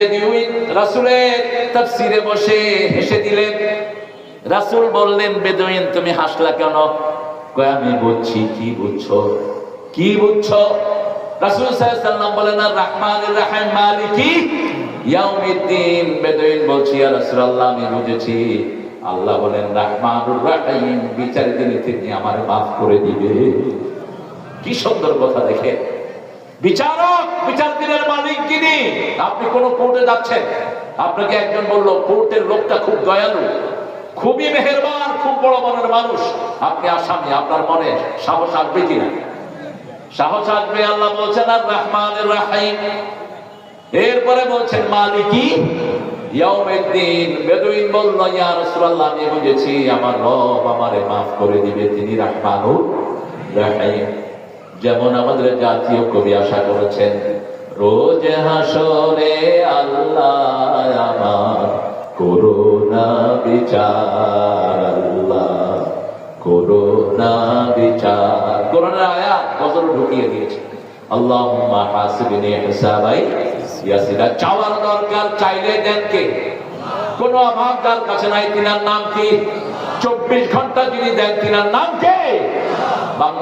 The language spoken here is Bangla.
রাসূলের তাফসীরে বসে হেসে দিলেন। রাসূল বললেন, বেদুইন তুমি হাসলা কেন? কয় আমি বুঝছি। কি বুঝছো? কি বুঝছো? রাসূল সাল্লাল্লাহু আলাইহি ওয়াসাল্লাম বলেন, আর রহমানির রহিম মালিকি ইয়াউমিদ্দিন। বেদুইন বলছি, ইয়া রাসূলুল্লাহ আমি বুঝেছি। আল্লাহ বলেন রহমানুর রহিম, বিচারের দিনে তিনি আমারে maaf করে দিবে। কি সুন্দর কথা! দেখে বিচারক, বিচার দিনের মালিক যিনি। আপনি কোন কোর্টে যাচ্ছেন, আপনাকে একজন বললো কোর্টের লোকটা খুব দয়ালু, খুবই মেহেরবান, খুব বড় মনের মানুষ। আপনি আসামি, আপনার মনে সাহস আসবে কিনা? সাহস আসবে। আল্লাহ বলছেন আর রহমানির রহিম, এরপরে বলছেন মালিকি ইয়াউমিদ্দিন। বেদুইন বলল, ইয়া রাসূলুল্লাহ আমি বুঝেছি, আমার রব আমারে maaf করে দিবে, তিনি রহমানুর রহিম। যেমন আমাদের জাতীয় কবি আশা করেছেন, রোজ হাসরে আল্লাহ আমার করুণা বিচার, আল্লাহ করুণা বিচার। কোরআনের আয়াত গজল ঢুকিয়ে দিয়েছে, আল্লাহুম্মা হাসিবনি হিসাবাই ইয়াসিরা। চাওয়ার দরকার, চাইলে দেন কে? কোন অভাব যার কাছে নাই, তিনার নাম কি? 24 ঘন্টা যিনি দেন, তিনার নাম কে? বাংলা